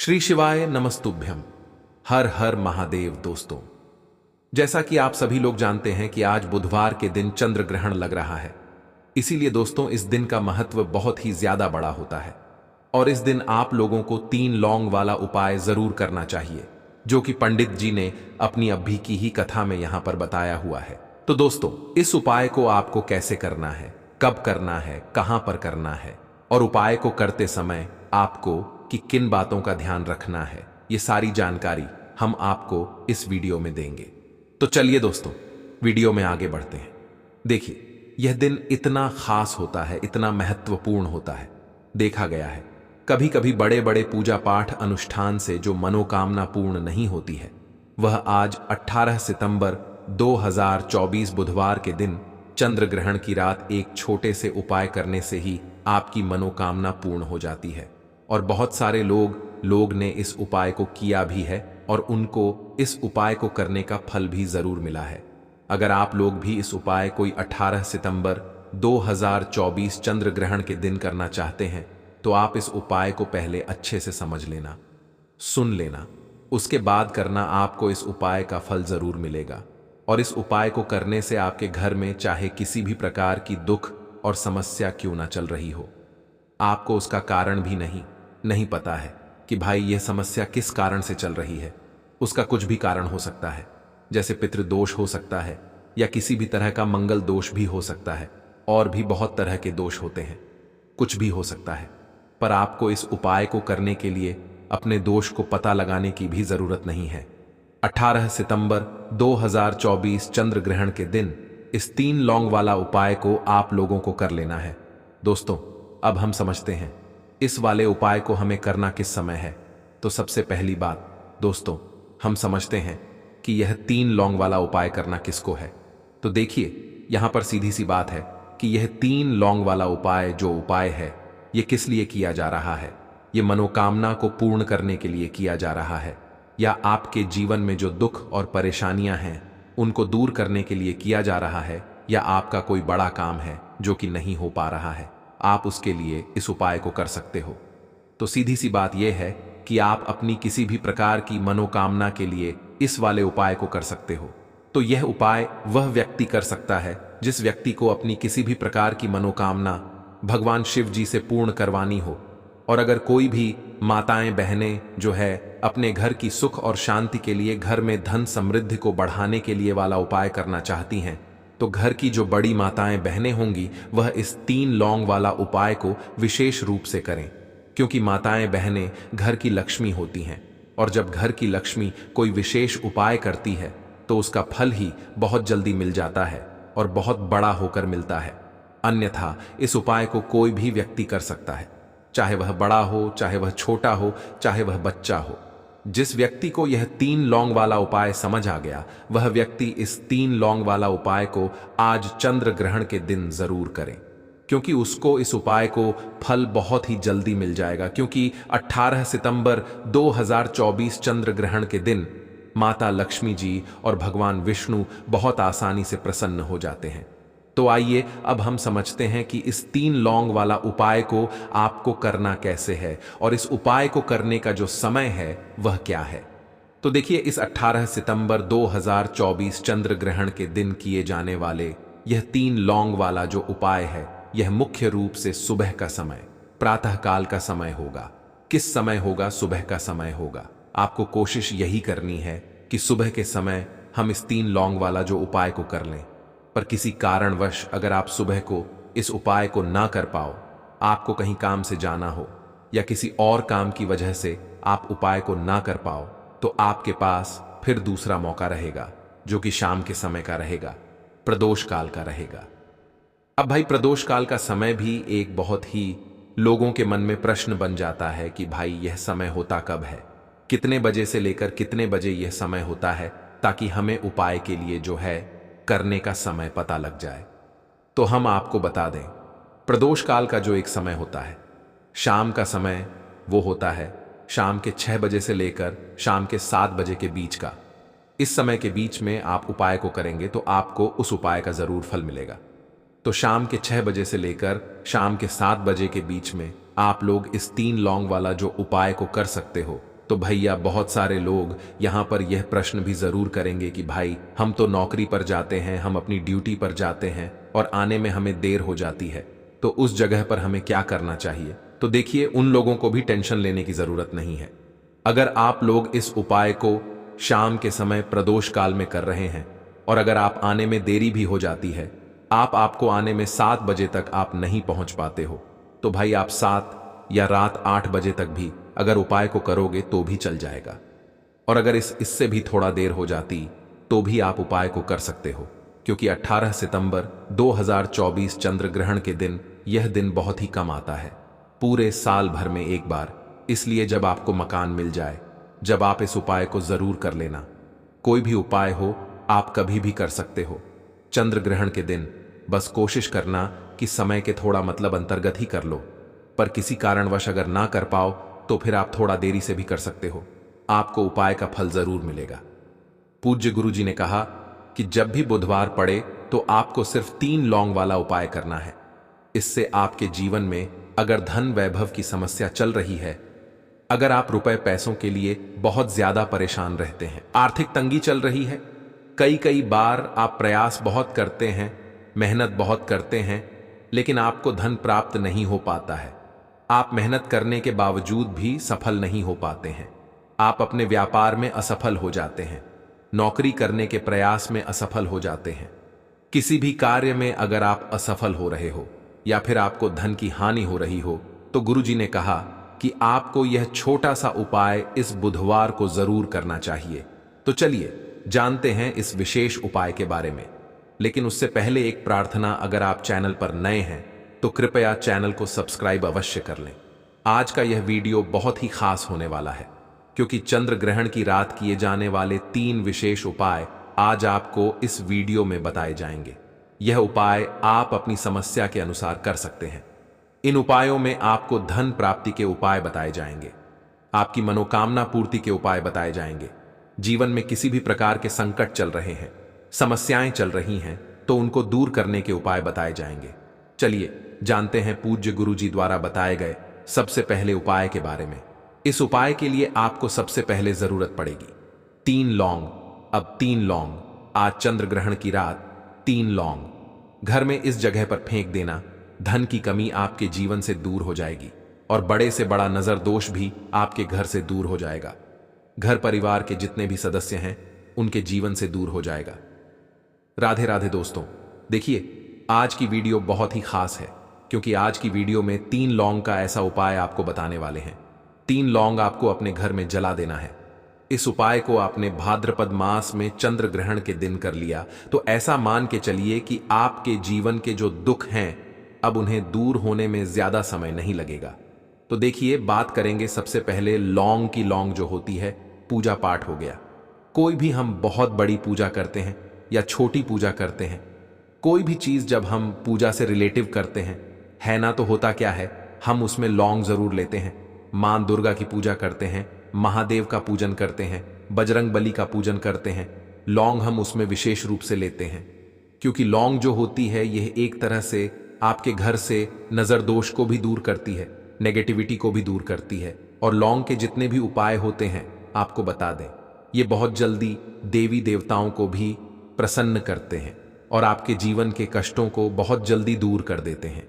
श्री शिवाय नमस्तुभ्यम। हर हर महादेव। दोस्तों, जैसा कि आप सभी लोग जानते हैं कि आज बुधवार के दिन चंद्र ग्रहण लग रहा है। इसीलिए दोस्तों, इस दिन का महत्व बहुत ही ज्यादा बड़ा होता है और इस दिन आप लोगों को 3 लौंग वाला उपाय जरूर करना चाहिए, जो कि पंडित जी ने अपनी अभी की ही कथा में यहां पर बताया हुआ है। तो दोस्तों, इस उपाय को आपको कैसे करना है, कब करना है, कहां पर करना है और उपाय को करते समय आपको कि किन बातों का ध्यान रखना है, ये सारी जानकारी हम आपको इस वीडियो में देंगे। तो चलिए दोस्तों, वीडियो में आगे बढ़ते हैं। देखिए, यह दिन इतना खास होता है, इतना महत्वपूर्ण होता है। देखा गया है कभी कभी बड़े बड़े पूजा पाठ अनुष्ठान से जो मनोकामना पूर्ण नहीं होती है, वह आज 18 सितंबर 2024 बुधवार के दिन चंद्र ग्रहण की रात एक छोटे से उपाय करने से ही आपकी मनोकामना पूर्ण हो जाती है। और बहुत सारे लोग ने इस उपाय को किया भी है और उनको इस उपाय को करने का फल भी जरूर मिला है। अगर आप लोग भी इस उपाय कोई 18 सितंबर 2024 चंद्र ग्रहण के दिन करना चाहते हैं, तो आप इस उपाय को पहले अच्छे से समझ लेना, सुन लेना, उसके बाद करना। आपको इस उपाय का फल जरूर मिलेगा और इस उपाय को करने से आपके घर में चाहे किसी भी प्रकार की दुख और समस्या क्यों ना चल रही हो, आपको उसका कारण भी नहीं पता है कि भाई यह समस्या किस कारण से चल रही है। उसका कुछ भी कारण हो सकता है, जैसे पितृदोष हो सकता है या किसी भी तरह का मंगल दोष भी हो सकता है, और भी बहुत तरह के दोष होते हैं, कुछ भी हो सकता है। पर आपको इस उपाय को करने के लिए अपने दोष को पता लगाने की भी जरूरत नहीं है। 18 सितंबर 2024 चंद्र ग्रहण के दिन इस 3 लौंग वाला उपाय को आप लोगों को कर लेना है। दोस्तों, अब हम समझते हैं इस वाले उपाय को हमें करना किस समय है। तो सबसे पहली बात दोस्तों, हम समझते हैं कि यह 3 लौंग वाला उपाय करना किसको है। तो देखिए, यहां पर सीधी सी बात है कि यह 3 लौंग वाला उपाय जो उपाय है, यह किस लिए किया जा रहा है। यह मनोकामना को पूर्ण करने के लिए किया जा रहा है, या आपके जीवन में जो दुख और परेशानियां हैं उनको दूर करने के लिए किया जा रहा है, या आपका कोई बड़ा काम है जो कि नहीं हो पा रहा है, आप उसके लिए इस उपाय को कर सकते हो। तो सीधी सी बात यह है कि आप अपनी किसी भी प्रकार की मनोकामना के लिए इस वाले उपाय को कर सकते हो। तो यह उपाय वह व्यक्ति कर सकता है जिस व्यक्ति को अपनी किसी भी प्रकार की मनोकामना भगवान शिव जी से पूर्ण करवानी हो। और अगर कोई भी माताएं बहनें जो है अपने घर की सुख और शांति के लिए, घर में धन समृद्धि को बढ़ाने के लिए वाला उपाय करना चाहती हैं, तो घर की जो बड़ी माताएं बहनें होंगी वह इस 3 लौंग वाला उपाय को विशेष रूप से करें, क्योंकि माताएं बहनें घर की लक्ष्मी होती हैं और जब घर की लक्ष्मी कोई विशेष उपाय करती है तो उसका फल ही बहुत जल्दी मिल जाता है और बहुत बड़ा होकर मिलता है। अन्यथा इस उपाय को कोई भी व्यक्ति कर सकता है, चाहे वह बड़ा हो, चाहे वह छोटा हो, चाहे वह बच्चा हो। जिस व्यक्ति को यह 3 लौंग वाला उपाय समझ आ गया, वह व्यक्ति इस 3 लौंग वाला उपाय को आज चंद्र ग्रहण के दिन जरूर करें, क्योंकि उसको इस उपाय को फल बहुत ही जल्दी मिल जाएगा। क्योंकि 18 सितंबर 2024 चंद्र ग्रहण के दिन माता लक्ष्मी जी और भगवान विष्णु बहुत आसानी से प्रसन्न हो जाते हैं। तो आइए अब हम समझते हैं कि इस 3 लौंग वाला उपाय को आपको करना कैसे है और इस उपाय को करने का जो समय है वह क्या है। तो देखिए, इस 18 सितंबर 2024 चंद्र ग्रहण के दिन किए जाने वाले यह 3 लौंग वाला जो उपाय है, यह मुख्य रूप से सुबह का समय, प्रातः काल का समय होगा। किस समय होगा? सुबह का समय होगा। आपको कोशिश यही करनी है कि सुबह के समय हम इस 3 लौंग वाला जो उपाय को कर लें। पर किसी कारणवश अगर आप सुबह को इस उपाय को ना कर पाओ, आपको कहीं काम से जाना हो या किसी और काम की वजह से आप उपाय को ना कर पाओ, तो आपके पास फिर दूसरा मौका रहेगा, जो कि शाम के समय का रहेगा, प्रदोष काल का रहेगा। अब भाई, प्रदोष काल का समय भी एक बहुत ही लोगों के मन में प्रश्न बन जाता है कि भाई यह समय होता कब है, कितने बजे से लेकर कितने बजे यह समय होता है, ताकि हमें उपाय के लिए जो है करने का समय पता लग जाए। तो हम आपको बता दें, प्रदोष काल का जो एक समय होता है, शाम का समय, वो होता है शाम के 6 बजे से लेकर शाम के 7 बजे के बीच का। इस समय के बीच में आप उपाय को करेंगे तो आपको उस उपाय का जरूर फल मिलेगा। तो शाम के 6 बजे से लेकर शाम के 7 बजे के बीच में आप लोग इस 3 लौंग वाला जो उपाय को कर सकते हो, तो भैया बहुत सारे लोग यहाँ पर यह प्रश्न भी जरूर करेंगे कि भाई हम तो नौकरी पर जाते हैं, हम अपनी ड्यूटी पर जाते हैं और आने में हमें देर हो जाती है, तो उस जगह पर हमें क्या करना चाहिए। तो देखिए, उन लोगों को भी टेंशन लेने की जरूरत नहीं है। अगर आप लोग इस उपाय को शाम के समय प्रदोष काल में कर रहे हैं और अगर आप आने में देरी भी हो जाती है, आपको आने में 7 बजे तक आप नहीं पहुंच पाते हो, तो भाई आप 7 या रात 8 बजे तक भी अगर उपाय को करोगे तो भी चल जाएगा। और अगर इससे भी थोड़ा देर हो जाती तो भी आप उपाय को कर सकते हो, क्योंकि 18 सितंबर 2024 चंद्र ग्रहण के दिन यह दिन बहुत ही कम आता है, पूरे साल भर में एक बार। इसलिए जब आपको मकान मिल जाए, जब आप इस उपाय को जरूर कर लेना। कोई भी उपाय हो आप कभी भी कर सकते हो चंद्र ग्रहण के दिन। बस कोशिश करना कि समय के थोड़ा अंतर्गत ही कर लो, पर किसी कारणवश अगर ना कर पाओ तो फिर आप थोड़ा देरी से भी कर सकते हो, आपको उपाय का फल जरूर मिलेगा। पूज्य गुरु जी ने कहा कि जब भी बुधवार पड़े तो आपको सिर्फ 3 लौंग वाला उपाय करना है। इससे आपके जीवन में अगर धन वैभव की समस्या चल रही है, अगर आप रुपए पैसों के लिए बहुत ज्यादा परेशान रहते हैं, आर्थिक तंगी चल रही है, कई बार आप प्रयास बहुत करते हैं, मेहनत बहुत करते हैं, लेकिन आपको धन प्राप्त नहीं हो पाता है, आप मेहनत करने के बावजूद भी सफल नहीं हो पाते हैं, आप अपने व्यापार में असफल हो जाते हैं, नौकरी करने के प्रयास में असफल हो जाते हैं, किसी भी कार्य में अगर आप असफल हो रहे हो या फिर आपको धन की हानि हो रही हो, तो गुरुजी ने कहा कि आपको यह छोटा सा उपाय इस बुधवार को जरूर करना चाहिए। तो चलिए जानते हैं इस विशेष उपाय के बारे में। लेकिन उससे पहले एक प्रार्थना, अगर आप चैनल पर नए हैं तो कृपया चैनल को सब्सक्राइब अवश्य कर लें। आज का यह वीडियो बहुत ही खास होने वाला है, क्योंकि चंद्र ग्रहण की रात किए जाने वाले 3 विशेष उपाय आज आपको इस वीडियो में बताए जाएंगे। यह उपाय आप अपनी समस्या के अनुसार कर सकते हैं। इन उपायों में आपको धन प्राप्ति के उपाय बताए जाएंगे, आपकी मनोकामना पूर्ति के उपाय बताए जाएंगे। जीवन में किसी भी प्रकार के संकट चल रहे हैं, समस्याएं चल रही हैं, तो उनको दूर करने के उपाय बताए जाएंगे। चलिए जानते हैं पूज्य गुरु जी द्वारा बताए गए सबसे पहले उपाय के बारे में। इस उपाय के लिए आपको सबसे पहले जरूरत पड़ेगी 3 लौंग। अब 3 लौंग, आज चंद्र ग्रहण की रात 3 लौंग घर में इस जगह पर फेंक देना। धन की कमी आपके जीवन से दूर हो जाएगी और बड़े से बड़ा नजर दोष भी आपके घर से दूर हो जाएगा। घर परिवार के जितने भी सदस्य हैं उनके जीवन से दूर हो जाएगा। राधे राधे दोस्तों, देखिए आज की वीडियो बहुत ही खास है, क्योंकि आज की वीडियो में 3 लौंग का ऐसा उपाय आपको बताने वाले हैं। 3 लौंग आपको अपने घर में जला देना है। इस उपाय को आपने भाद्रपद मास में चंद्र ग्रहण के दिन कर लिया तो ऐसा मान के चलिए कि आपके जीवन के जो दुख हैं अब उन्हें दूर होने में ज्यादा समय नहीं लगेगा। तो देखिए, बात करेंगे सबसे पहले लौंग की। लौंग जो होती है, पूजा पाठ हो गया। कोई भी हम बहुत बड़ी पूजा करते हैं या छोटी पूजा करते हैं, कोई भी चीज जब हम पूजा से रिलेटिव करते हैं, है ना, तो होता क्या है, हम उसमें लौंग जरूर लेते हैं। मां दुर्गा की पूजा करते हैं, महादेव का पूजन करते हैं, बजरंग बली का पूजन करते हैं, लौंग हम उसमें विशेष रूप से लेते हैं, क्योंकि लौंग जो होती है यह एक तरह से आपके घर से नजर दोष को भी दूर करती है, नेगेटिविटी को भी दूर करती है। और लौंग के जितने भी उपाय होते हैं आपको बता दें, ये बहुत जल्दी देवी देवताओं को भी प्रसन्न करते हैं और आपके जीवन के कष्टों को बहुत जल्दी दूर कर देते हैं।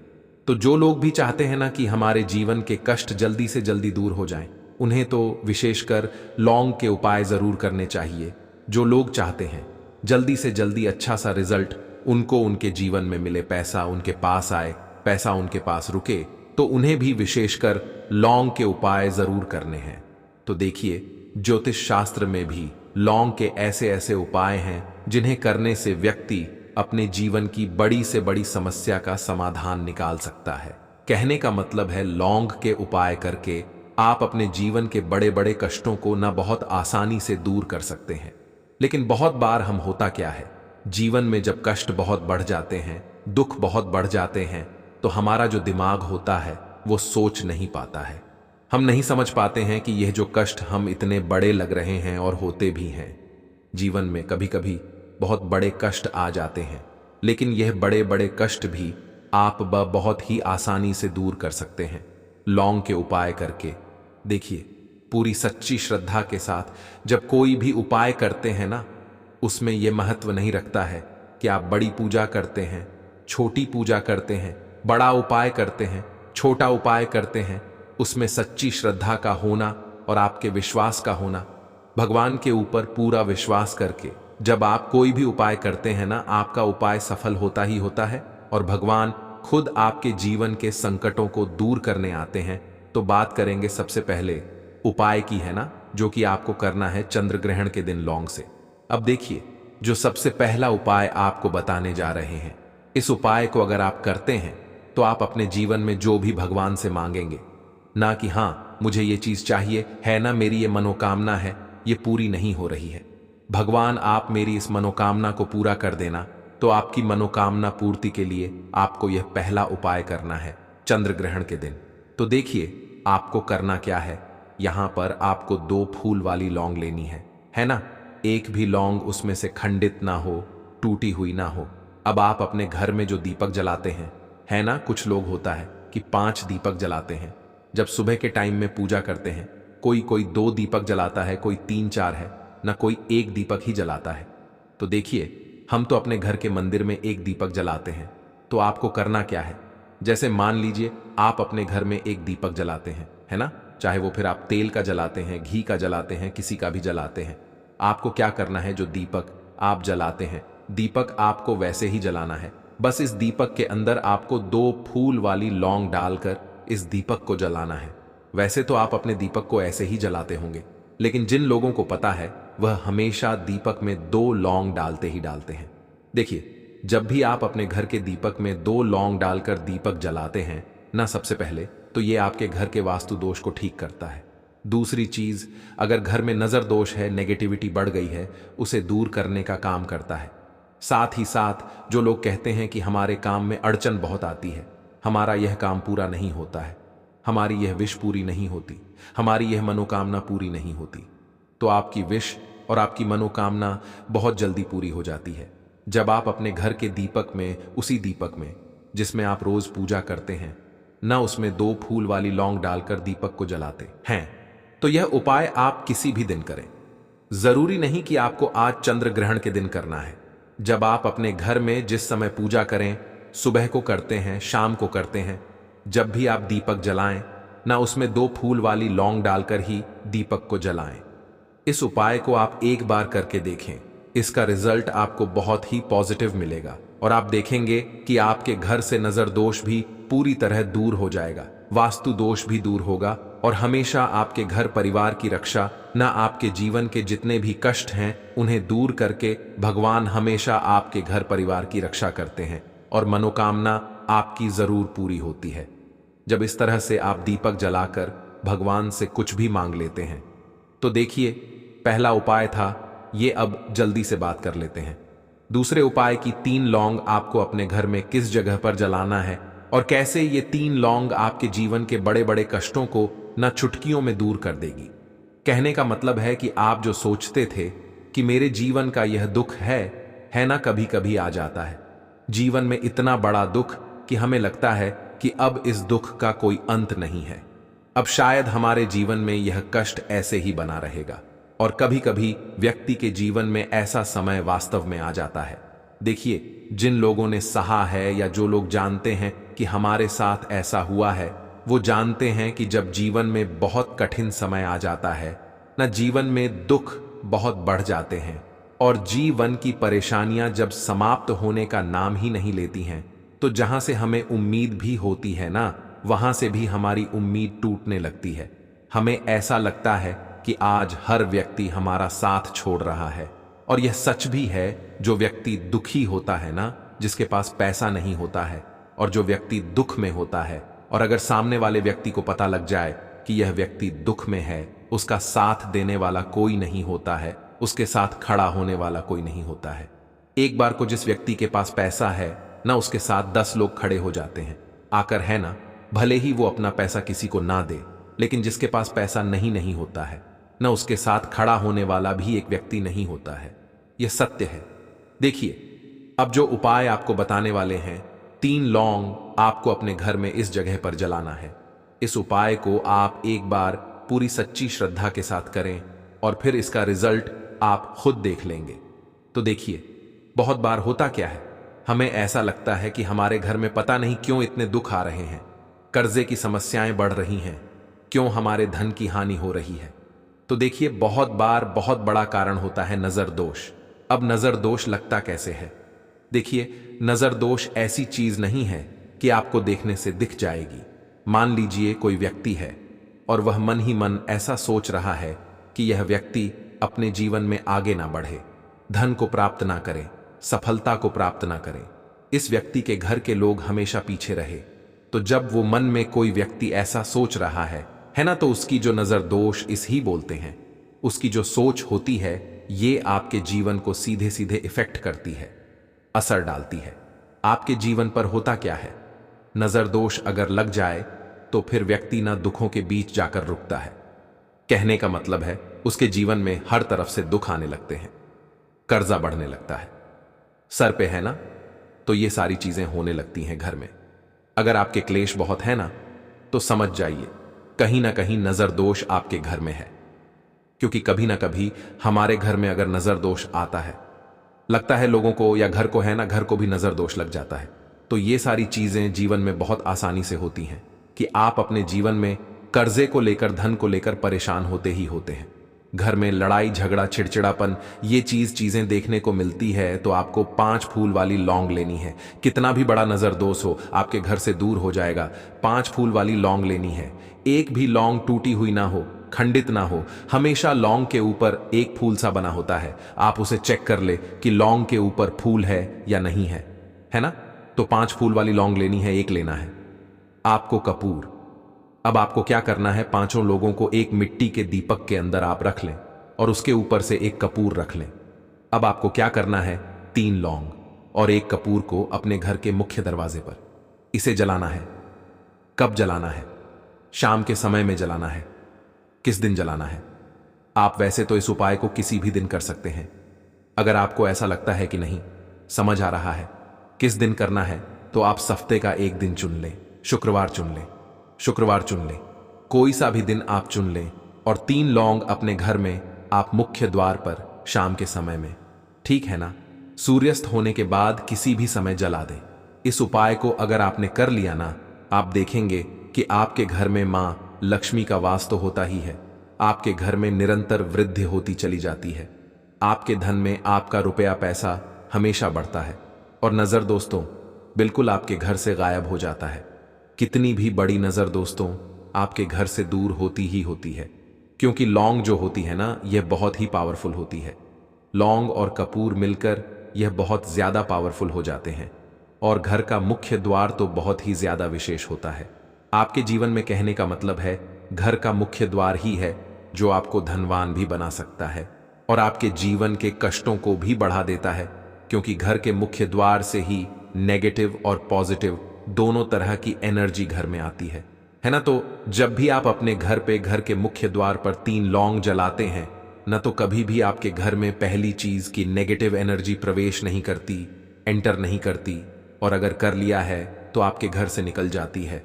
तो जो लोग भी चाहते हैं ना कि हमारे जीवन के कष्ट जल्दी से जल्दी दूर हो जाएं, उन्हें तो विशेषकर लौंग के उपाय जरूर करने चाहिए। जो लोग चाहते हैं जल्दी से जल्दी अच्छा सा रिजल्ट उनको उनके जीवन में मिले, पैसा उनके पास आए, पैसा उनके पास रुके, तो उन्हें भी विशेषकर लौंग के उपाय जरूर करने हैं। तो देखिए, ज्योतिष शास्त्र में भी लौंग के ऐसे ऐसे उपाय हैं जिन्हें करने से व्यक्ति अपने जीवन की बड़ी से बड़ी समस्या का समाधान निकाल सकता है। कहने का मतलब है, लौंग के उपाय करके आप अपने जीवन के बड़े बड़े कष्टों को ना बहुत आसानी से दूर कर सकते हैं। लेकिन बहुत बार हम होता क्या है, जीवन में जब कष्ट बहुत बढ़ जाते हैं, दुख बहुत बढ़ जाते हैं, तो हमारा जो दिमाग होता है वो सोच नहीं पाता है। हम नहीं समझ पाते हैं कि यह जो कष्ट हम इतने बड़े लग रहे हैं और होते भी हैं। जीवन में कभी कभी बहुत बड़े कष्ट आ जाते हैं, लेकिन यह बड़े बड़े कष्ट भी आप बहुत ही आसानी से दूर कर सकते हैं लौंग के उपाय करके। देखिए, पूरी सच्ची श्रद्धा के साथ जब कोई भी उपाय करते हैं ना, उसमें यह महत्व नहीं रखता है कि आप बड़ी पूजा करते हैं, छोटी पूजा करते हैं, बड़ा उपाय करते हैं, छोटा उपाय करते हैं। उसमें सच्ची श्रद्धा का होना और आपके विश्वास का होना, भगवान के ऊपर पूरा विश्वास करके जब आप कोई भी उपाय करते हैं ना, आपका उपाय सफल होता ही होता है और भगवान खुद आपके जीवन के संकटों को दूर करने आते हैं। तो बात करेंगे सबसे पहले उपाय की, है ना, जो कि आपको करना है चंद्र ग्रहण के दिन लौंग से। अब देखिए, जो सबसे पहला उपाय आपको बताने जा रहे हैं, इस उपाय को अगर आप करते हैं तो आप अपने जीवन में जो भी भगवान से मांगेंगे, ना कि हाँ मुझे ये चीज चाहिए है ना, मेरी ये मनोकामना है, ये पूरी नहीं हो रही है, भगवान आप मेरी इस मनोकामना को पूरा कर देना। तो आपकी मनोकामना पूर्ति के लिए आपको यह पहला उपाय करना है चंद्र ग्रहण के दिन। तो देखिए आपको करना क्या है। यहां पर आपको 2 फूल वाली लौंग लेनी है ना। एक भी लौंग उसमें से खंडित ना हो, टूटी हुई ना हो। अब आप अपने घर में जो दीपक जलाते हैं, है ना, कुछ लोग होता है कि 5 दीपक जलाते हैं। जब सुबह के टाइम में पूजा करते हैं, कोई 2 दीपक जलाता है, कोई 3-4 है ना, कोई 1 दीपक ही जलाता है। तो देखिए, हम तो अपने घर के मंदिर में 1 दीपक जलाते हैं। तो आपको करना क्या है, जैसे मान लीजिए आप अपने घर में 1 दीपक जलाते हैं, है ना, चाहे वो फिर आप तेल का जलाते हैं, घी का जलाते हैं, किसी का भी जलाते हैं। आपको क्या करना है, जो दीपक आप जलाते हैं, दीपक आपको वैसे ही जलाना है। बस इस दीपक के अंदर आपको 2 फूल वाली लौंग डालकर इस दीपक को जलाना है। वैसे तो आप अपने दीपक को ऐसे ही जलाते होंगे, लेकिन जिन लोगों को पता है वह हमेशा दीपक में 2 लौंग डालते ही डालते हैं। देखिए, जब भी आप अपने घर के दीपक में 2 लौंग डालकर दीपक जलाते हैं ना, सबसे पहले तो ये आपके घर के वास्तु दोष को ठीक करता है। दूसरी चीज, अगर घर में नजर दोष है, नेगेटिविटी बढ़ गई है, उसे दूर करने का काम करता है। साथ ही साथ जो लोग कहते हैं कि हमारे काम में अड़चन बहुत आती है, हमारा यह काम पूरा नहीं होता है, हमारी यह विश पूरी नहीं होती, हमारी यह मनोकामना पूरी नहीं होती, तो आपकी विश और आपकी मनोकामना बहुत जल्दी पूरी हो जाती है जब आप अपने घर के दीपक में, उसी दीपक में जिसमें आप रोज पूजा करते हैं ना, उसमें 2 फूल वाली लौंग डालकर दीपक को जलाते हैं। तो यह उपाय आप किसी भी दिन करें, जरूरी नहीं कि आपको आज चंद्र ग्रहण के दिन करना है। जब आप अपने घर में जिस समय पूजा करें, सुबह को करते हैं, शाम को करते हैं, जब भी आप दीपक जलाएं ना, उसमें 2 फूल वाली लौंग डालकर ही दीपक को जलाएं। इस उपाय को आप एक बार करके देखें, इसका रिजल्ट आपको बहुत ही पॉजिटिव मिलेगा और आप देखेंगे कि आपके घर से नजर दोष भी पूरी तरह दूर हो जाएगा, वास्तु दोष भी दूर होगा और हमेशा आपके घर परिवार की रक्षा, ना आपके जीवन के जितने भी कष्ट हैं उन्हें दूर करके भगवान हमेशा आपके घर परिवार की रक्षा करते हैं और मनोकामना आपकी जरूर पूरी होती है जब इस तरह से आप दीपक जलाकर भगवान से कुछ भी मांग लेते हैं। तो देखिए, पहला उपाय था ये। अब जल्दी से बात कर लेते हैं दूसरे उपाय की। 3 लौंग आपको अपने घर में किस जगह पर जलाना है और कैसे ये 3 लौंग आपके जीवन के बड़े बड़े कष्टों को न चुटकियों में दूर कर देगी। कहने का मतलब है कि आप जो सोचते थे कि मेरे जीवन का यह दुख है ना, कभी कभी आ जाता है जीवन में इतना बड़ा दुख कि हमें लगता है कि अब इस दुख का कोई अंत नहीं है, अब शायद हमारे जीवन में यह कष्ट ऐसे ही बना रहेगा। और कभी कभी व्यक्ति के जीवन में ऐसा समय वास्तव में आ जाता है। देखिए, जिन लोगों ने सहा है या जो लोग जानते हैं कि हमारे साथ ऐसा हुआ है, वो जानते हैं कि जब जीवन में बहुत कठिन समय आ जाता है ना, जीवन में दुख बहुत बढ़ जाते हैं और जीवन की परेशानियां जब समाप्त होने का नाम ही नहीं लेती हैं, तो जहां से हमें उम्मीद भी होती है ना, वहां से भी हमारी उम्मीद टूटने लगती है। हमें ऐसा लगता है कि आज हर व्यक्ति हमारा साथ छोड़ रहा है। और यह सच भी है, जो व्यक्ति दुखी होता है ना, जिसके पास पैसा नहीं होता है, और जो व्यक्ति दुख में होता है, और अगर सामने वाले व्यक्ति को पता लग जाए कि यह व्यक्ति दुख में है, उसका साथ देने वाला कोई नहीं होता है, उसके साथ खड़ा होने वाला कोई नहीं होता है। एक बार को जिस व्यक्ति के पास पैसा है ना, उसके साथ 10 लोग खड़े हो जाते हैं आकर, है ना, भले ही वो अपना पैसा किसी को ना दे, लेकिन जिसके पास पैसा नहीं होता है ना, उसके साथ खड़ा होने वाला भी एक व्यक्ति नहीं होता है। यह सत्य है। देखिए, अब जो उपाय आपको बताने वाले हैं, 3 लौंग आपको अपने घर में इस जगह पर जलाना है। इस उपाय को आप एक बार पूरी सच्ची श्रद्धा के साथ करें और फिर इसका रिजल्ट आप खुद देख लेंगे। तो देखिए, बहुत बार होता क्या है, हमें ऐसा लगता है कि हमारे घर में पता नहीं क्यों इतने दुख आ रहे हैं, कर्जे की समस्याएं बढ़ रही हैं, क्यों हमारे धन की हानि हो रही है। तो देखिए, बहुत बार बहुत बड़ा कारण होता है नजर दोष। अब नजर दोष लगता कैसे है? देखिए, नजर दोष ऐसी चीज नहीं है कि आपको देखने से दिख जाएगी। मान लीजिए कोई व्यक्ति है और वह मन ही मन ऐसा सोच रहा है कि यह व्यक्ति अपने जीवन में आगे ना बढ़े, धन को प्राप्त ना करे, सफलता को प्राप्त ना करे, इस व्यक्ति के घर के लोग हमेशा पीछे रहे। तो जब वो मन में कोई व्यक्ति ऐसा सोच रहा है ना, तो उसकी जो नजर दोष इस ही बोलते हैं। उसकी जो सोच होती है ये आपके जीवन को सीधे सीधे इफेक्ट करती है, असर डालती है। आपके जीवन पर होता क्या है, नजर दोष अगर लग जाए तो फिर व्यक्ति ना दुखों के बीच जाकर रुकता है। कहने का मतलब है उसके जीवन में हर तरफ से दुख आने लगते हैं, कर्जा बढ़ने लगता है, सर पे है ना, तो ये सारी चीजें होने लगती हैं घर में। अगर आपके क्लेश बहुत है ना, तो समझ जाइए कहीं ना कहीं नजर दोष आपके घर में है। क्योंकि कभी ना कभी हमारे घर में अगर नजर दोष आता है, लगता है लोगों को या घर को है ना, घर को भी नजर दोष लग जाता है। तो ये सारी चीजें जीवन में बहुत आसानी से होती हैं कि आप अपने जीवन में कर्जे को लेकर, धन को लेकर परेशान होते ही होते हैं। घर में लड़ाई झगड़ा चिड़चिड़ापन ये चीजें देखने को मिलती है। तो आपको 5 फूल वाली लौंग लेनी है। कितना भी बड़ा नजर दोष हो आपके घर से दूर हो जाएगा। 5 फूल वाली लौंग लेनी है। एक भी लौंग टूटी हुई ना हो, खंडित ना हो, हमेशा लौंग के ऊपर एक फूल सा बना होता है। आप उसे चेक कर ले कि लौंग के ऊपर फूल है या नहीं है ना। तो 5 फूल वाली लौंग लेनी है, एक लेना है। आपको कपूर, अब आपको क्या करना है, 5 लोगों को एक मिट्टी के दीपक के अंदर आप रख लें और उसके ऊपर से एक कपूर रख लें। अब आपको क्या करना है, 3 लौंग और एक कपूर को अपने घर के मुख्य दरवाजे पर इसे जलाना है। कब जलाना है? शाम के समय में जलाना है। किस दिन जलाना है? आप वैसे तो इस उपाय को किसी भी दिन कर सकते हैं। अगर आपको ऐसा लगता है कि नहीं समझ आ रहा है किस दिन करना है, तो आप हफ्ते का एक दिन चुन लें। शुक्रवार चुन लें, शुक्रवार चुन लें, कोई सा भी दिन आप चुन लें और 3 लौंग अपने घर में आप मुख्य द्वार पर शाम के समय में, ठीक है ना, सूर्यास्त होने के बाद किसी भी समय जला दें। इस उपाय को अगर आपने कर लिया ना, आप देखेंगे कि आपके घर में मां लक्ष्मी का वास तो होता ही है, आपके घर में निरंतर वृद्धि होती चली जाती है। आपके धन में आपका रुपया पैसा हमेशा बढ़ता है और नजर दोस्तों बिल्कुल आपके घर से गायब हो जाता है। कितनी भी बड़ी नजर दोस्तों आपके घर से दूर होती ही होती है, क्योंकि लौंग जो होती है ना, यह बहुत ही पावरफुल होती है। लौंग और कपूर मिलकर यह बहुत ज्यादा पावरफुल हो जाते हैं और घर का मुख्य द्वार तो बहुत ही ज्यादा विशेष होता है। आपके जीवन में कहने का मतलब है घर का मुख्य द्वार ही है जो आपको धनवान भी बना सकता है और आपके जीवन के कष्टों को भी बढ़ा देता है, क्योंकि घर के मुख्य द्वार से ही नेगेटिव और पॉजिटिव दोनों तरह की एनर्जी घर में आती है ना। तो जब भी आप अपने घर पे घर के मुख्य द्वार पर 3 लौंग जलाते हैं न, तो कभी भी आपके घर में पहली चीज की नेगेटिव एनर्जी प्रवेश नहीं करती, एंटर नहीं करती, और अगर कर लिया है तो आपके घर से निकल जाती है।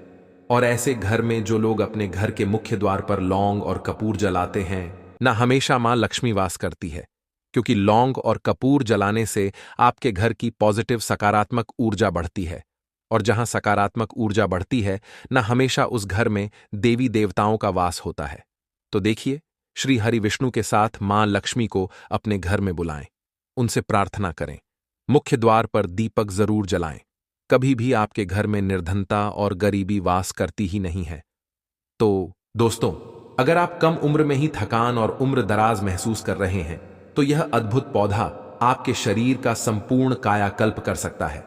और ऐसे घर में जो लोग अपने घर के मुख्य द्वार पर लौंग और कपूर जलाते हैं ना, हमेशा मां लक्ष्मी वास करती है, क्योंकि लौंग और कपूर जलाने से आपके घर की पॉजिटिव सकारात्मक ऊर्जा बढ़ती है और जहां सकारात्मक ऊर्जा बढ़ती है ना, हमेशा उस घर में देवी देवताओं का वास होता है। तो देखिए, श्री हरि विष्णु के साथ मां लक्ष्मी को अपने घर में बुलाएं, उनसे प्रार्थना करें, मुख्य द्वार पर दीपक जरूर जलाएं। कभी भी आपके घर में निर्धनता और गरीबी वास करती ही नहीं है। तो दोस्तों, अगर आप कम उम्र में ही थकान और उम्र दराज महसूस कर रहे हैं, तो यह अद्भुत पौधा आपके शरीर का संपूर्ण कायाकल्प कर सकता है।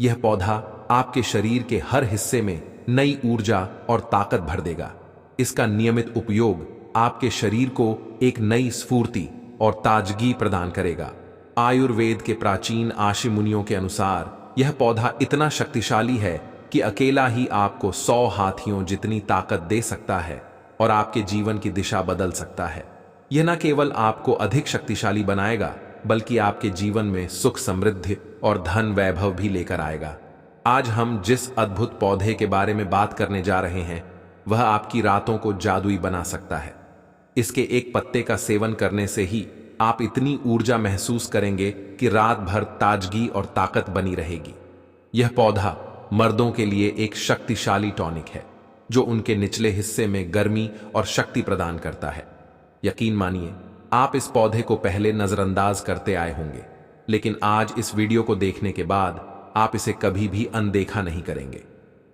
यह पौधा आपके शरीर के हर हिस्से में नई ऊर्जा और ताकत भर देगा। इसका नियमित उपयोग आपके शरीर को एक नई स्फूर्ति और ताजगी प्रदान करेगा। आयुर्वेद के प्राचीन आशी मुनियों के अनुसार यह पौधा इतना शक्तिशाली है कि अकेला ही आपको 100 हाथियों जितनी ताकत दे सकता है और आपके जीवन की दिशा बदल सकता है। यह न केवल आपको अधिक शक्तिशाली बनाएगा, बल्कि आपके जीवन में सुख समृद्धि और धन वैभव भी लेकर आएगा। आज हम जिस अद्भुत पौधे के बारे में बात करने जा रहे हैं वह आपकी रातों को जादुई बना सकता है। इसके एक पत्ते का सेवन करने से ही आप इतनी ऊर्जा महसूस करेंगे कि रात भर ताजगी और ताकत बनी रहेगी। यह पौधा मर्दों के लिए एक शक्तिशाली टॉनिक है जो उनके निचले हिस्से में गर्मी और शक्ति प्रदान करता है। यकीन मानिए, आप इस पौधे को पहले नजरअंदाज करते आए होंगे, लेकिन आज इस वीडियो को देखने के बाद आप इसे कभी भी अनदेखा नहीं करेंगे।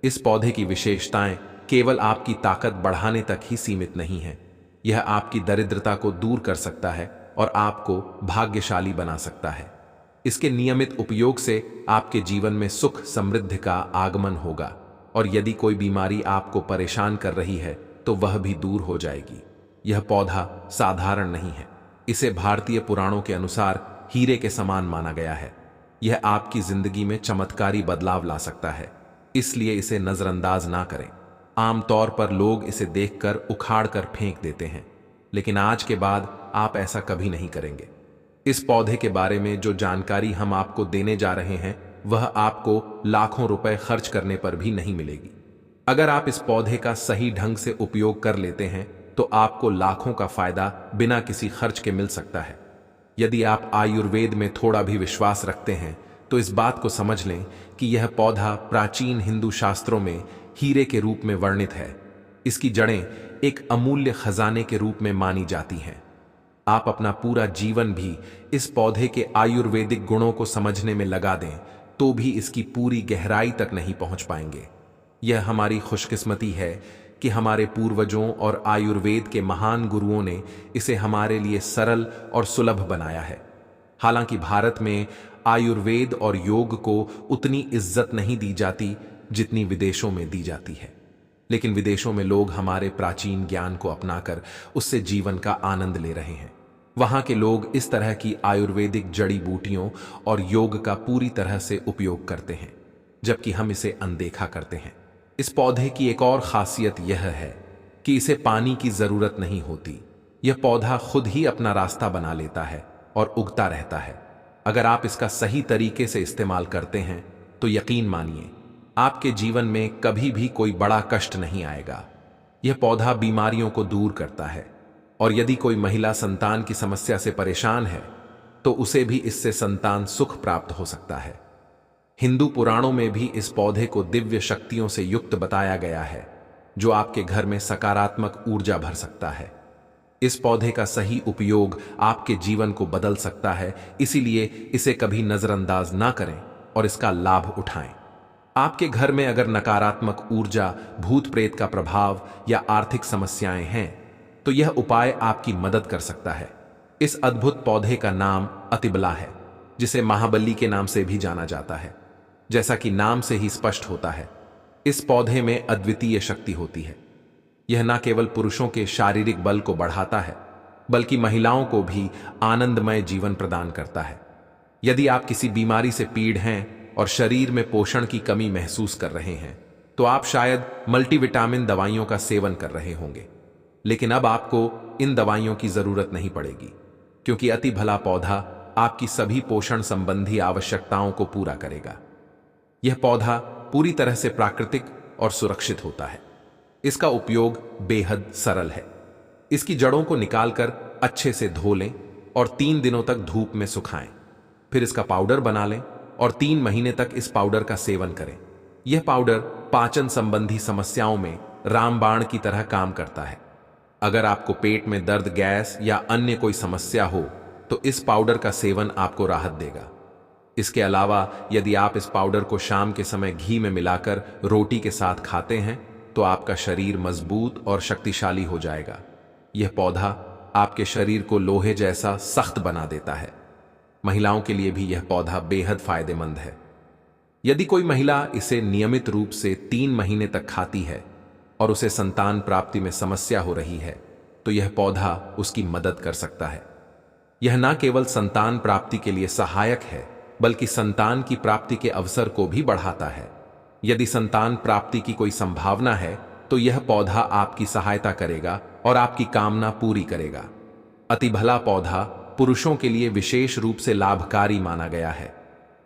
इस पौधे की विशेषताएं केवल आपकी ताकत बढ़ाने तक ही सीमित नहीं है, यह आपकी दरिद्रता को दूर कर सकता है और आपको भाग्यशाली बना सकता है। इसके नियमित उपयोग से आपके जीवन में सुख समृद्धि का आगमन होगा और यदि कोई बीमारी आपको परेशान कर रही है तो वह भी दूर हो जाएगी। यह पौधा साधारण नहीं है, इसे भारतीय पुराणों के अनुसार हीरे के समान माना गया है। यह आपकी जिंदगी में चमत्कारी बदलाव ला सकता है, इसलिए इसे नजरअंदाज ना करें। आमतौर पर लोग इसे देखकर उखाड़ कर फेंक देते हैं, लेकिन आज के बाद आप ऐसा कभी नहीं करेंगे। इस पौधे के बारे में जो जानकारी हम आपको देने जा रहे हैं वह आपको लाखों रुपए खर्च करने पर भी नहीं मिलेगी। अगर आप इस पौधे का सही ढंग से उपयोग कर लेते हैं तो आपको लाखों का फायदा बिना किसी खर्च के मिल सकता है। यदि आप आयुर्वेद में थोड़ा भी विश्वास रखते हैं तो इस बात को समझ लें कि यह पौधा प्राचीन हिंदू शास्त्रों में हीरे के रूप में वर्णित है। इसकी जड़ें एक अमूल्य खजाने के रूप में मानी जाती हैं। आप अपना पूरा जीवन भी इस पौधे के आयुर्वेदिक गुणों को समझने में लगा दें तो भी इसकी पूरी गहराई तक नहीं पहुंच पाएंगे। यह हमारी खुशकिस्मती है कि हमारे पूर्वजों और आयुर्वेद के महान गुरुओं ने इसे हमारे लिए सरल और सुलभ बनाया है। हालांकि भारत में आयुर्वेद और योग को उतनी इज्जत नहीं दी जाती जितनी विदेशों में दी जाती है, लेकिन विदेशों में लोग हमारे प्राचीन ज्ञान को अपनाकर उससे जीवन का आनंद ले रहे हैं। वहां के लोग इस तरह की आयुर्वेदिक जड़ी बूटियों और योग का पूरी तरह से उपयोग करते हैं, जबकि हम इसे अनदेखा करते हैं। इस पौधे की एक और खासियत यह है कि इसे पानी की जरूरत नहीं होती। यह पौधा खुद ही अपना रास्ता बना लेता है और उगता रहता है। अगर आप इसका सही तरीके से इस्तेमाल करते हैं तो यकीन मानिए, आपके जीवन में कभी भी कोई बड़ा कष्ट नहीं आएगा। यह पौधा बीमारियों को दूर करता है और यदि कोई महिला संतान की समस्या से परेशान है तो उसे भी इससे संतान सुख प्राप्त हो सकता है। हिंदू पुराणों में भी इस पौधे को दिव्य शक्तियों से युक्त बताया गया है, जो आपके घर में सकारात्मक ऊर्जा भर सकता है। इस पौधे का सही उपयोग आपके जीवन को बदल सकता है, इसीलिए इसे कभी नजरअंदाज ना करें और इसका लाभ उठाएं। आपके घर में अगर नकारात्मक ऊर्जा, भूत प्रेत का प्रभाव या आर्थिक समस्याएं हैं तो यह उपाय आपकी मदद कर सकता है। इस अद्भुत पौधे का नाम अतिबला है, जिसे महाबली के नाम से भी जाना जाता है। जैसा कि नाम से ही स्पष्ट होता है, इस पौधे में अद्वितीय शक्ति होती है। यह न केवल पुरुषों के शारीरिक बल को बढ़ाता है, बल्कि महिलाओं को भी आनंदमय जीवन प्रदान करता है। यदि आप किसी बीमारी से पीड़ हैं और शरीर में पोषण की कमी महसूस कर रहे हैं तो आप शायद मल्टीविटामिन दवाइयों का सेवन कर रहे होंगे, लेकिन अब आपको इन दवाइयों की जरूरत नहीं पड़ेगी, क्योंकि अति भला पौधा आपकी सभी पोषण संबंधी आवश्यकताओं को पूरा करेगा। यह पौधा पूरी तरह से प्राकृतिक और सुरक्षित होता है। इसका उपयोग बेहद सरल है। इसकी जड़ों को निकालकर अच्छे से धो लें और 3 दिनों तक धूप में सुखाएं। फिर इसका पाउडर बना लें और 3 महीने तक इस पाउडर का सेवन करें। यह पाउडर पाचन संबंधी समस्याओं में रामबाण की तरह काम करता है। अगर आपको पेट में दर्द, गैस या अन्य कोई समस्या हो तो इस पाउडर का सेवन आपको राहत देगा। इसके अलावा यदि आप इस पाउडर को शाम के समय घी में मिलाकर रोटी के साथ खाते हैं तो आपका शरीर मजबूत और शक्तिशाली हो जाएगा। यह पौधा आपके शरीर को लोहे जैसा सख्त बना देता है। महिलाओं के लिए भी यह पौधा बेहद फायदेमंद है। यदि कोई महिला इसे नियमित रूप से 3 महीने तक खाती है और उसे संतान प्राप्ति में समस्या हो रही है तो यह पौधा उसकी मदद कर सकता है। यह न केवल संतान प्राप्ति के लिए सहायक है, बल्कि संतान की प्राप्ति के अवसर को भी बढ़ाता है। यदि संतान प्राप्ति की कोई संभावना है तो यह पौधा आपकी सहायता करेगा और आपकी कामना पूरी करेगा। अतिभला पौधा पुरुषों के लिए विशेष रूप से लाभकारी माना गया है।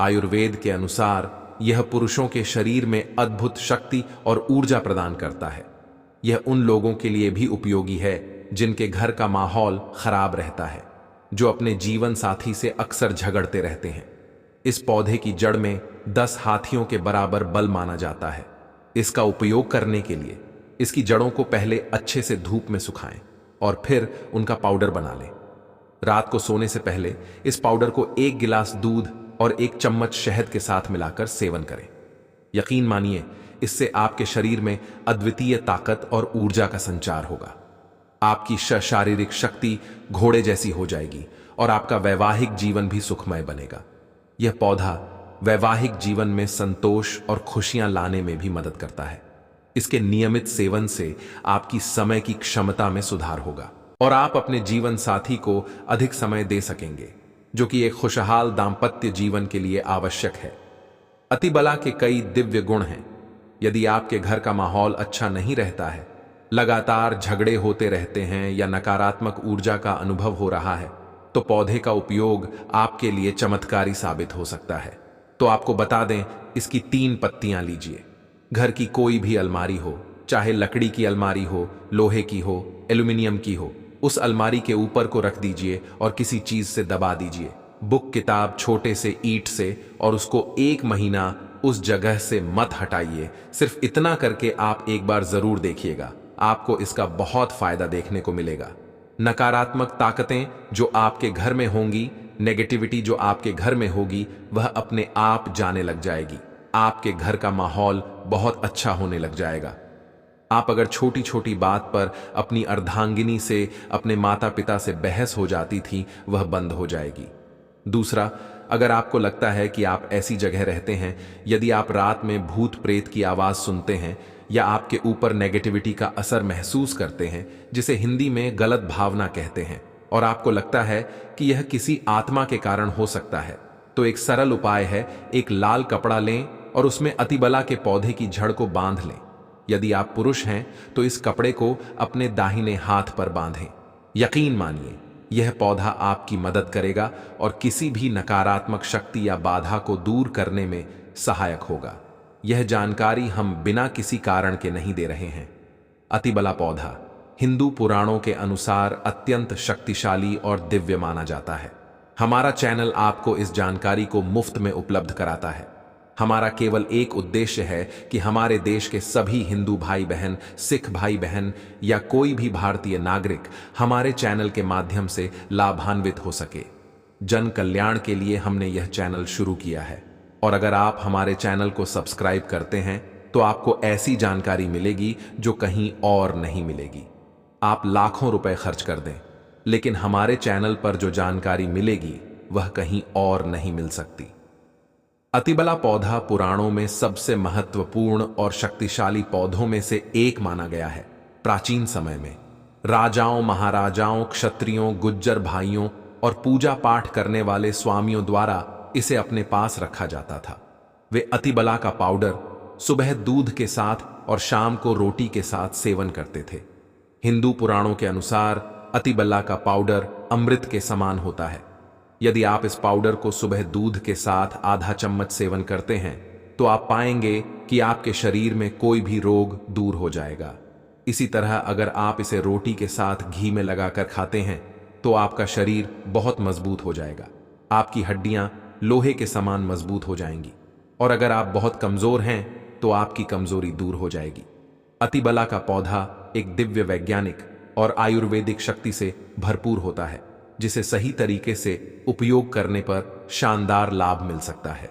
आयुर्वेद के अनुसार यह पुरुषों के शरीर में अद्भुत शक्ति और ऊर्जा प्रदान करता है। यह उन लोगों के लिए भी उपयोगी है जिनके घर का माहौल खराब रहता है, जो अपने जीवन साथी से अक्सर झगड़ते रहते हैं। इस पौधे की जड़ में 10 हाथियों के बराबर बल माना जाता है। इसका उपयोग करने के लिए इसकी जड़ों को पहले अच्छे से धूप में सुखाएं और फिर उनका पाउडर बना लें। रात को सोने से पहले इस पाउडर को 1 गिलास दूध और 1 चम्मच शहद के साथ मिलाकर सेवन करें। यकीन मानिए, इससे आपके शरीर में अद्वितीय ताकत और ऊर्जा का संचार होगा। आपकी शारीरिक शक्ति घोड़े जैसी हो जाएगी और आपका वैवाहिक जीवन भी सुखमय बनेगा। यह पौधा वैवाहिक जीवन में संतोष और खुशियां लाने में भी मदद करता है। इसके नियमित सेवन से आपकी समय की क्षमता में सुधार होगा और आप अपने जीवन साथी को अधिक समय दे सकेंगे, जो कि एक खुशहाल दाम्पत्य जीवन के लिए आवश्यक है। अतिबला के कई दिव्य गुण हैं। यदि आपके घर का माहौल अच्छा नहीं रहता है, लगातार झगड़े होते रहते हैं या नकारात्मक ऊर्जा का अनुभव हो रहा है, तो पौधे का उपयोग आपके लिए चमत्कारी साबित हो सकता है। तो आपको बता दें, इसकी 3 पत्तियां लीजिए। घर की कोई भी अलमारी हो, चाहे लकड़ी की अलमारी हो, लोहे की हो, एल्यूमिनियम की हो, उस अलमारी के ऊपर को रख दीजिए और किसी चीज से दबा दीजिए, बुक, किताब, छोटे से ईंट से, और उसको 1 महीना उस जगह से मत हटाइए। सिर्फ इतना करके आप एक बार जरूर देखिएगा, आपको इसका बहुत फायदा देखने को मिलेगा। नकारात्मक ताकतें जो आपके घर में होंगी, नेगेटिविटी जो आपके घर में होगी, वह अपने आप जाने लग जाएगी। आपके घर का माहौल बहुत अच्छा होने लग जाएगा। आप अगर छोटी छोटी बात पर अपनी अर्धांगिनी से, अपने माता पिता से बहस हो जाती थी, वह बंद हो जाएगी। दूसरा, अगर आपको लगता है कि आप ऐसी जगह रहते हैं, यदि आप रात में भूत प्रेत की आवाज सुनते हैं या आपके ऊपर नेगेटिविटी का असर महसूस करते हैं, जिसे हिंदी में गलत भावना कहते हैं, और आपको लगता है कि यह किसी आत्मा के कारण हो सकता है, तो एक सरल उपाय है, एक लाल कपड़ा लें और उसमें अतिबला के पौधे की जड़ को बांध लें। यदि आप पुरुष हैं तो इस कपड़े को अपने दाहिने हाथ पर बांधें। यकीन मानिए, यह पौधा आपकी मदद करेगा और किसी भी नकारात्मक शक्ति या बाधा को दूर करने में सहायक होगा। यह जानकारी हम बिना किसी कारण के नहीं दे रहे हैं। अतिबला पौधा हिंदू पुराणों के अनुसार अत्यंत शक्तिशाली और दिव्य माना जाता है। हमारा चैनल आपको इस जानकारी को मुफ्त में उपलब्ध कराता है। हमारा केवल एक उद्देश्य है कि हमारे देश के सभी हिंदू भाई बहन, सिख भाई बहन या कोई भी भारतीय नागरिक हमारे चैनल के माध्यम से लाभान्वित हो सके। जन कल्याण के लिए हमने यह चैनल शुरू किया है, और अगर आप हमारे चैनल को सब्सक्राइब करते हैं तो आपको ऐसी जानकारी मिलेगी जो कहीं और नहीं मिलेगी। आप लाखों रुपए खर्च कर दें, लेकिन हमारे चैनल पर जो जानकारी मिलेगी वह कहीं और नहीं मिल सकती। अतिबला पौधा पुराणों में सबसे महत्वपूर्ण और शक्तिशाली पौधों में से एक माना गया है। प्राचीन समय में राजाओं, महाराजाओं, क्षत्रियों, गुज्जर भाइयों और पूजा पाठ करने वाले स्वामियों द्वारा इसे अपने पास रखा जाता था। वे अतिबला का पाउडर सुबह दूध के साथ और शाम को रोटी के साथ सेवन करते थे। हिंदू पुराणों के अनुसार अतिबला का पाउडर अमृत के समान होता है। यदि आप इस पाउडर को सुबह दूध के साथ आधा चम्मच सेवन करते हैं तो आप पाएंगे कि आपके शरीर में कोई भी रोग दूर हो जाएगा। इसी तरह अगर आप इसे रोटी के साथ घी में लगाकर खाते हैं तो आपका शरीर बहुत मजबूत हो जाएगा। आपकी हड्डियां लोहे के समान मजबूत हो जाएंगी, और अगर आप बहुत कमजोर हैं तो आपकी कमजोरी दूर हो जाएगी। अतिबला का पौधा एक दिव्य वैज्ञानिक और आयुर्वेदिक शक्ति से भरपूर होता है, जिसे सही तरीके से उपयोग करने पर शानदार लाभ मिल सकता है।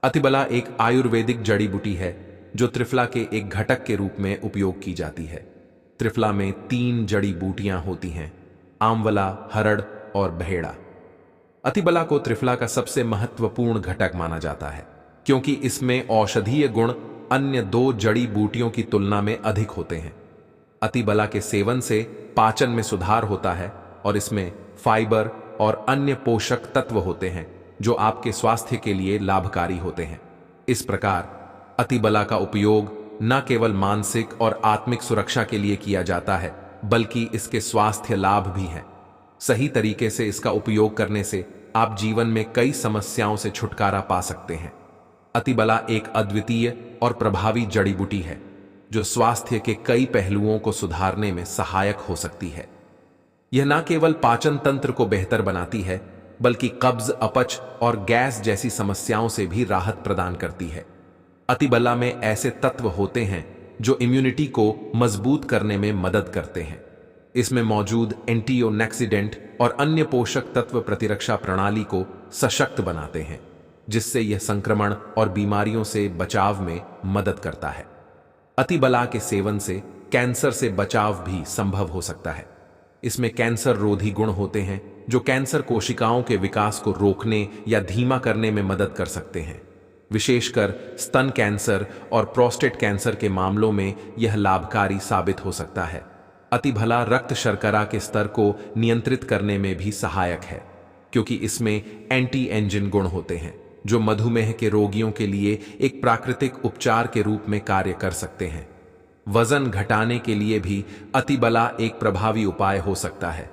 अतिबला एक आयुर्वेदिक जड़ी बूटी है जो त्रिफला के एक घटक के रूप में उपयोग की जाती है। त्रिफला में 3 जड़ी बूटियां होती हैं, आंवला, हरड़ और बहेड़ा। अतिबला को त्रिफला का सबसे महत्वपूर्ण घटक माना जाता है, क्योंकि इसमें औषधीय गुण अन्य 2 जड़ी बूटियों की तुलना में अधिक होते हैं। अतिबला के सेवन से पाचन में सुधार होता है और इसमें फाइबर और अन्य पोषक तत्व होते हैं जो आपके स्वास्थ्य के लिए लाभकारी होते हैं। इस प्रकार अतिबला का उपयोग न केवल मानसिक और आत्मिक सुरक्षा के लिए किया जाता है, बल्कि इसके स्वास्थ्य लाभ भी हैं। सही तरीके से इसका उपयोग करने से आप जीवन में कई समस्याओं से छुटकारा पा सकते हैं। अतिबला एक अद्वितीय और प्रभावी जड़ी बूटी है। जो स्वास्थ्य के कई पहलुओं को सुधारने में सहायक हो सकती है। यह न केवल पाचन तंत्र को बेहतर बनाती है, बल्कि कब्ज, अपच और गैस जैसी समस्याओं से भी राहत प्रदान करती है। अतिबला में ऐसे तत्व होते हैं जो इम्यूनिटी को मजबूत करने में मदद करते हैं। इसमें मौजूद एंटीऑक्सीडेंट और अन्य पोषक तत्व प्रतिरक्षा प्रणाली को सशक्त बनाते हैं, जिससे यह संक्रमण और बीमारियों से बचाव में मदद करता है। अतिबला के सेवन से कैंसर से बचाव भी संभव हो सकता है। इसमें कैंसर रोधी गुण होते हैं जो कैंसर कोशिकाओं के विकास को रोकने या धीमा करने में मदद कर सकते हैं। विशेषकर स्तन कैंसर और प्रोस्टेट कैंसर के मामलों में यह लाभकारी साबित हो सकता है। अतिबला रक्त शर्करा के स्तर को नियंत्रित करने में भी सहायक है, क्योंकि इसमें एंटी एंजिन गुण होते हैं जो मधुमेह के रोगियों के लिए एक प्राकृतिक उपचार के रूप में कार्य कर सकते हैं। वजन घटाने के लिए भी अतिबला एक प्रभावी उपाय हो सकता है।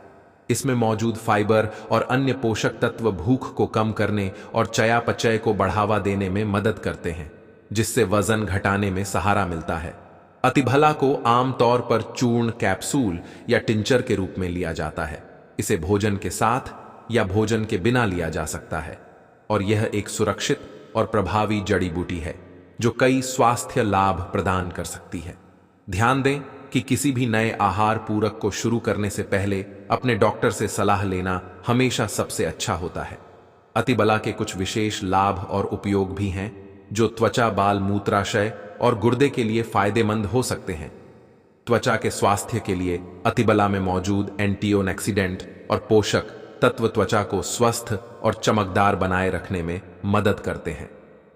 इसमें मौजूद फाइबर और अन्य पोषक तत्व भूख को कम करने और चयापचय को बढ़ावा देने में मदद करते हैं, जिससे वजन घटाने में सहारा मिलता है। अतिबला को आमतौर पर चूर्ण, कैप्सूल या टिंचर के रूप में लिया जाता है। इसे भोजन के साथ या भोजन के बिना लिया जा सकता है और यह एक सुरक्षित और प्रभावी जड़ी बूटी है जो कई स्वास्थ्य लाभ प्रदान कर सकती है। ध्यान दें कि किसी भी नए आहार पूरक को शुरू करने से पहले अपने डॉक्टर से सलाह लेना हमेशा सबसे अच्छा होता है। अतिबला के कुछ विशेष लाभ और उपयोग भी हैं जो त्वचा, बाल, मूत्राशय और गुर्दे के लिए फायदेमंद हो सकते हैं। त्वचा के स्वास्थ्य के लिए अतिबला में मौजूद एंटीऑक्सीडेंट और पोषक तत्व त्वचा को स्वस्थ और चमकदार बनाए रखने में मदद करते हैं।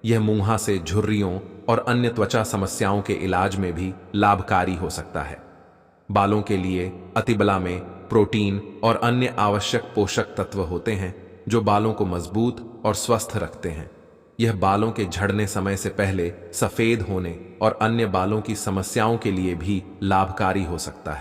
यह मुंहा से झुर्रियों और अन्य त्वचा समस्याओं के इलाज में भी लाभकारी हो सकता है। बालों के लिए अतिबला में प्रोटीन और अन्य आवश्यक पोषक तत्व होते हैं जो बालों को मजबूत और स्वस्थ रखते हैं। यह बालों के झड़ने समय से पहले सफेद होने और अन्य बालों की समस्याओं के लिए भी लाभकारी हो सकता है।